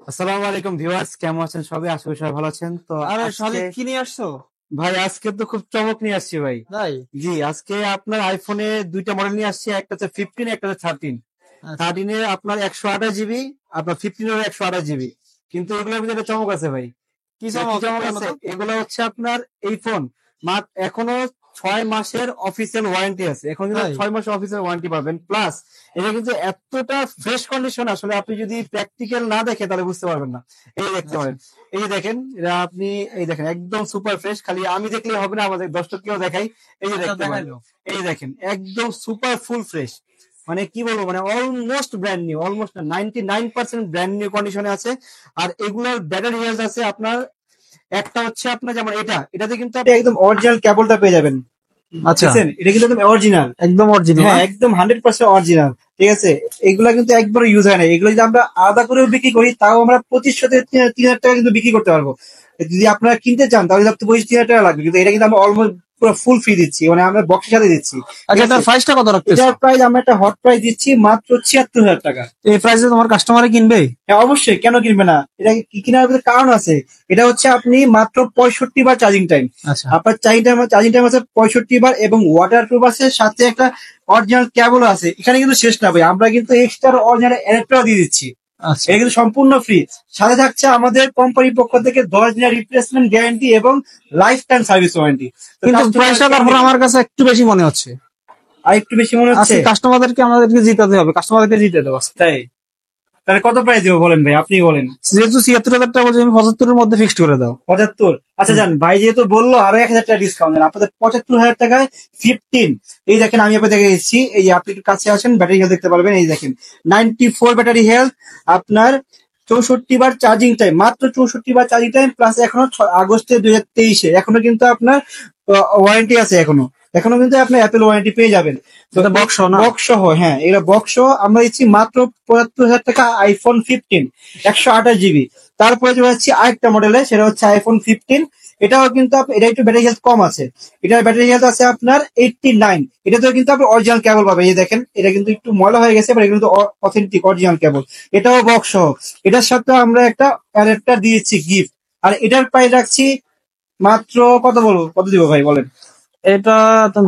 আসসালামু আলাইকুম ভিউয়ার্স, কেমন আছেন সবাই? আশা করি সবাই ভালো আছেন। তো আরে আজকে শালিক কি নিয়ে আসছো? ভাই আজকে তো খুব চমক নিয়ে আসছি ভাই। তাই? জি, আজকে আপনার আইফোনে দুইটা মডেল নিয়ে আসছি, একটা হচ্ছে 15, একটা হচ্ছে 13। আচ্ছা। 13 এ আপনার 128 জিবি, আপনার 15 এর 128 জিবি। কিন্তু এগুলোর ভিতরে একটা চমক আছে ভাই। কি কি চমক চমক একটু বলো আছে? তো। এগুলো হচ্ছে আপনার এই ফোন মাত্র এখনো 6 মাসের অফিসিয়াল ওয়ারেন্টি আছে। এখন কিন্তু তাই? 6 মাসের অফিসিয়াল ওয়ারেন্টি পাবেন। প্লাস এটা কিন্তু এতটা ফ্রেশ কন্ডিশন, আসলে আপনি যদি প্র্যাকটিক্যাল না দেখে তাহলে বুঝতে পারবেন না। এই দেখতে আচ্ছা পারেন, এই যে দেখেন, এটা আপনি এই দেখেন একদম সুপার ফ্রেশ। খালি আমি দেখলে হবে না, আমাদের দর্শককেও দেখাই। এই যে আচ্ছা, দেখতে পারেন, দেখাইলো। এই দেখেন একদম সুপার ফুল ফ্রেশ। মানে কি বলবো, মানে almost brand new, almost 99% brand new কন্ডিশনে আছে। আর এগুলোর ব্যাটারি হেলথ আছে আপনার, একটা হচ্ছে আপনার যেমন এটাতে কিন্তু আপনি একদম অরিজিনাল কেবলটা পেয়ে যাবেন। আচ্ছা, বুঝছেন, এটা কিন্তু একদম অরিজিনাল। একদম অরিজিনাল হ্যাঁ, না? একদম 100% অরিজিনাল। ঠিক আছে, এগুলা কিন্তু একবার ইউজ হয় না। এগুলো যদি আমরা আলাদা করেও বিক্রি করি, তাও আমরা 2500 থেকে 3000 টাকা কিন্তু বিক্রি করতে পারবো। যদি আপনারা কিনতে চান তাহলে তো 25-3000 টাকা লাগবে, কিন্তু এটা কিন্তু আমরা অলমোস্ট পুরো ফুল ফ্রি দিচ্ছি, মানে আমরা বক্সের সাথে দিচ্ছি। ঠিক আচ্ছা, আছে, এটার প্রাইসটা কত রাখতেছো? এটার প্রাইস আমরা একটা হট প্রাইস দিচ্ছি মাত্র 76,000 টাকা। এই প্রাইসে তোমার কাস্টমারে কিনবে? হ্যাঁ অবশ্যই, কেন কিনবে না? এটা কেনার ভিতরে কারণ আছে। এটা হচ্ছে আপনি মাত্র 65 বার চার্জিং টাইম। আচ্ছা, আপনার চার্জিং টাইম আছে 65 বার, এবং ওয়াটার প্রুফ আছে, সাথে একটা অরিজিনাল কেবল আছে। এখানে কিন্তু শেষ না ভাই, আমরা কিন্তু এক্সট্রা অরিজিনাল অ্যাডাপ্টার দিয়ে দিচ্ছি। আচ্ছা। এটা কিন্তু সম্পূর্ণ ফ্রি। সাথে থাকছে আমাদের কোম্পানির পক্ষ থেকে 10 দিনের রিপ্লেসমেন্ট গ্যারান্টি এবং লাইফ টাইম সার্ভিস ওয়ারেন্টি। তো কিন্তু কাস্টমার প্রাইসটা কেন তারপর নেবে? আমার কাছে একটু বেশি মনে হচ্ছে। আর একটু বেশি মনে হচ্ছে? আজকে কাস্টমারদেরকে আমাদেরকে জিতাতে হবে, কাস্টমারদেরকে জিতে দেবো আজকে। তাই? তাহলে কত প্রাইস দেবো বলেন ভাই, আপনি বলেন। যেহেতু 76,000 টাকা বলছি, আমি 75-এর মধ্যে ফিক্সড করে দাও। 75? আচ্ছা হুম। যান, ভাই যেহেতু বললো আরো 1,000 টাকা ডিসকাউন্ট, আপনাদের 75,000 টাকায় 15। এই দেখেন, আমি আপনাদের এসেছি, এই যে আপনি একটু কাছে আসেন, ব্যাটারি হেলথ দেখতে পারবেন। এই দেখেন 94 ব্যাটারি হেলথ, আপনার 64 বার চার্জিং টাইম, মাত্র 64 বার চার্জিং টাইম। প্লাস এখনো আগস্টে 2023-এ এখনো কিন্তু আপনার ওয়ারেন্টি আছে। এখনো এখনো কিন্তু আপনি অ্যাপেল ওয়ারেন্টি পেয়ে যাবেন। তো এটা বক্স না? বক্স সহ, হ্যাঁ এটা বক্স সহ আমরা দিচ্ছি মাত্র 75,000 টাকা। IPhone 15 128 GB. তারপরে চলে যাচ্ছি আরেকটা মডেলে, সেটা হচ্ছে আইফোন 15। এটাও কিন্তু এটা একটু ব্যাটারি হেলথ কম আছে। এটার ব্যাটারি হেলথ আছে আপনার 89। এটাতেও কিন্তু আপনি অরিজিনাল কেবল পাবেন। এই দেখেন, এটা কিন্তু একটু ময়লা হয়ে গেছে, বাট এটা কিন্তু অথেন্টিক অরিজিনাল কেবল। এটাও বক্স সহ। এটার সাথে আমরা একটা অ্যাডাপ্টার দিয়েছি গিফট। আর এটার প্রাইস রাখছি মাত্র, কত বলবো, কত দিব ভাই বলেন? এটা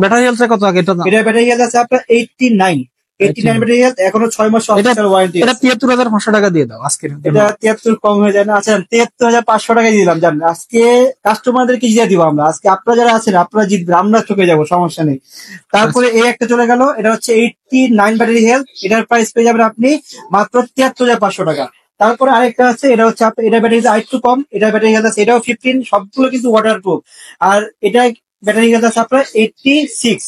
ব্যাটারি হেলথ কত আগে এটা দাম? এটার ব্যাটারি হেলথ আছে আপনার 89। 89 ব্যাটারি হেলথ, এখনো 6 মাস এটা অফিসিয়াল ওয়ারেন্টি এটা আছে। 73,500 টাকা দিয়ে দাও আজকের জন্য। এটা 73 কম হয়ে যায় না? আচ্ছা, 73,500 টাকায় দিলাম। জান, আজকে কাস্টমারদেরকে জিতে দিব আমরা। আজকে আপনারা যারা আছেন আপনারা জিতবেন, আমরা ঠকে যাবো, সমস্যা নেই। আচ্ছা, তারপরে এই একটা চলে গেল, এটা হচ্ছে 89 ব্যাটারি হেলথ। এটার প্রাইস পেয়ে যাবেন আপনি মাত্র 73,500 টাকা। তারপরে আরেকটা আছে, এটা হচ্ছে এটা ব্যাটারি আরেকটু কম, এটা ব্যাটারি হেলথ আছে, এটাও 15। সবগুলো কিন্তু ওয়াটার প্রুফ। আর এটা ব্যাটারি হেলথ আছে আপনার 86,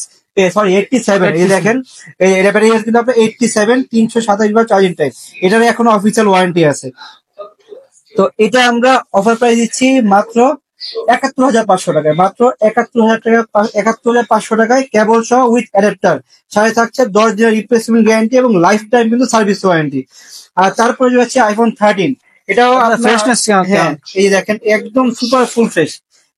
সরি 87। এই যে 86। দেখেন, এটা ব্যাটারি হেলথ কিন্তু আপনার 87, 327 বার চার্জিং টাইম। এটার এখনো অফিসিয়াল ওয়ারেন্টি আছে। তো এটা আমরা অফার প্রাইস দিচ্ছি মাত্র 71,500 টাকায়। মাত্র 71,000 টাকা, 71,500 টাকায় কেবল সহ উইথ অ্যাডাপ্টার। সাথে থাকছে 10 দিনের রিপ্লেসমেন্ট গ্যারান্টি এবং লাইফ টাইম কিন্তু সার্ভিস ওয়ারেন্টি। আর তারপরে যে হচ্ছে আইফোন 13। এটাও এটা আপনার, ফ্রেশনেস হ্যাঁ এই যে দেখেন একদম সুপার ফুল ফ্রেশ।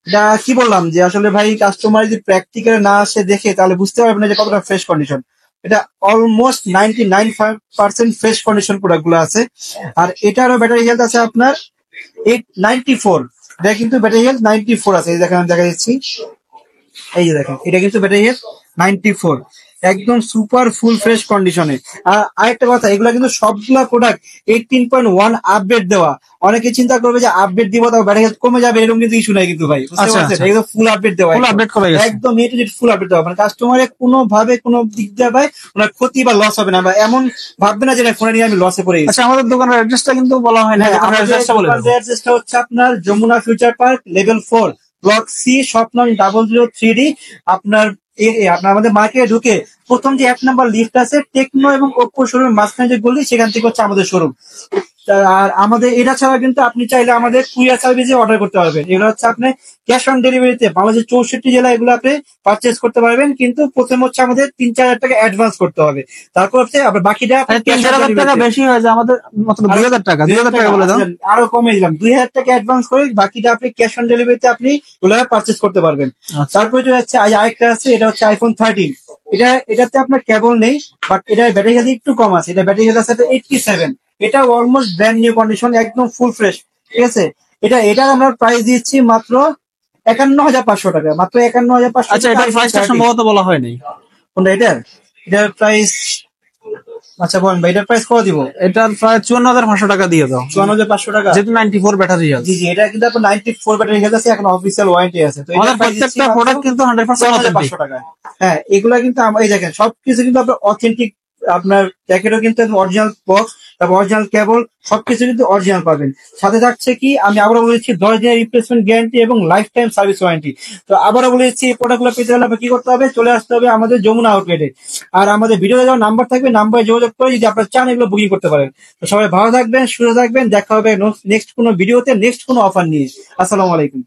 এটা কি বললাম যে আসলে ভাই, কাস্টমার যদি প্র্যাকটিক্যাল না আসে দেখে তাহলে বুঝতে পারবে না যে কতটা ফ্রেশ কন্ডিশন। এটা অলমোস্ট 99% ফ্রেশ কন্ডিশন প্রোডাক্ট গুলো আছে। আর এটারও ব্যাটারি হেলথ আছে আপনার 94। এটা কিন্তু ব্যাটারি হেলথ 94 আছে। এই দেখেন, আমি দেখা যাচ্ছি, এই যে দেখেন, এটা কিন্তু ব্যাটারি হেলথ 94, একদম সুপার ফুল ফ্রেশ কন্ডিশনে। আর আরেকটা কথা, এগুলা কিন্তু সবগুলা প্রোডাক্ট 18.1 আপডেট দেওয়া। অনেকে চিন্তা করবে যে আপডেট দিব তাও ব্যাটারি হেলথ কমে যাবে, এরকম কিন্তু ইস্যু নাই কিন্তু ভাই, বুঝতে আচ্ছা, পারছেন? আচ্ছা, একদম ফুল আপডেট দেওয়া, ফুল একদম আপডেট করা গেছে। একদম এ টু জেড ফুল আপডেট দেওয়া। মানে কাস্টমারের কোনো ভাবে কোনো দিক দিয়ে ভাই ওনার ক্ষতি বা লস হবে না, বা এমন ভাববে না যে ফোনে নিয়ে আমি লসে পড়ে গেছি। আচ্ছা, আমাদের দোকানের অ্যাড্রেসটা কিন্তু বলা হয় না, হ্যাঁ, দোকানের আমাদের অ্যাড্রেসটা বলে দেবো। দোকানটার অ্যাড্রেসটা হচ্ছে আপনার Jamuna future park level 4, block C, shop নং 003D। আপনার আপনার আমাদের মার্কেটে ঢুকে প্রথম যে 1 নাম্বার লিফট আছে, টেকনো এবং ওপ্পো শোরুম মাঝখানে যে গলি, সেখান থেকে হচ্ছে আমাদের শোরুম। আর আমাদের এটা ছাড়া কিন্তু আপনি চাইলে আমাদের কুরিয়ার সার্ভিসে অর্ডার করতে পারবেন। এগুলো হচ্ছে আপনি ক্যাশ অন ডেলিভারিতে বাংলাদেশের 64 জেলা এগুলো আপনি পারচেস করতে পারবেন, কিন্তু প্রথম হচ্ছে আমাদের 3-4 হাজার টাকা অ্যাডভান্স করতে হবে। তারপর হচ্ছে আবার বাকিটা আপনি আচ্ছা, তিন ক্যাশ চার অন হাজার টাকা ডেলিভারিতে। বেশি হয়ে যায় আমাদের, মাত্র আরো 2,000 টাকা, 2,000 টাকা 2,000 টাকা, বলে দাও। আচ্ছা আরো কমে দিলাম, 2,000 টাকা অ্যাডভান্স করে বাকিটা আপনি ক্যাশ অন ডেলিভারিতে আপনি ওগুলো পারচেস করতে পারবেন। আচ্ছা, তারপরে যে হচ্ছে আরেকটা আছে, এটা হচ্ছে আইফোন 13। এটাতে আপনার কেবল নেই, বাট এটার ব্যাটারি হেলথ একটু কম আছে। এটা ব্যাটারি হেলথ আছে 87। এটা অলমোস্ট ব্র্যান্ড নিউ কন্ডিশন, একদম ফুল ফ্রেশ। ঠিক আছে, এটা আমরা প্রাইস দিচ্ছি মাত্র 51,500 টাকা, মাত্র 51,500 আচ্ছা, টাকা। এটার প্রাইসটা সম্ভবত বলা হয়নি। কোনটা এটার প্রাইস? আচ্ছা বলেন ভাই, এটার প্রাইস কত দিব? এটার প্রায় 54,500 টাকা দিয়ে দাও, 54,500 টাকা। যেহেতু 94 ব্যাটারি হেলথ। জি জি, এটা কিন্তু আপনার 94 ব্যাটারি হেলথ আছে, এখন অফিসিয়াল ওয়ারেন্টি আছে। তো আমাদের প্রত্যেকটা প্রোডাক্ট কিন্তু 100% অথেন্টিক। 500 টাকা। হ্যাঁ, এগুলা কিন্তু এই দেখেন সবকিছু কিন্তু আপনার অথেন্টিক। আপনার প্যাকেটও কিন্তু অরিজিনাল বক্স, তারপর অরিজিনাল কেবল, সবকিছু কিন্তু অরিজিনাল পাবেন। সাথে থাকছে কি, আমি আবারও বলেছি 10 দিনের রিপ্লেসমেন্ট গ্যারান্টি এবং লাইফ টাইম সার্ভিস ওয়ারেন্টি। তো আবারও বলেছি, এই প্রোডাক্টগুলো পেতে হলে আপনার কি করতে হবে, চলে আসতে হবে আমাদের যমুনা আউটলেটে। আর আমাদের ভিডিওতে যাওয়ার নাম্বার থাকবে, নাম্বারে যোগাযোগ করে যদি আপনার চান এগুলো বুকিং করতে পারেন। তো সবাই ভালো থাকবেন, সুস্থ থাকবেন, দেখা হবে নেক্সট কোনো ভিডিওতে, নেক্সট কোনো অফার নিয়ে। আসসালামু আলাইকুম।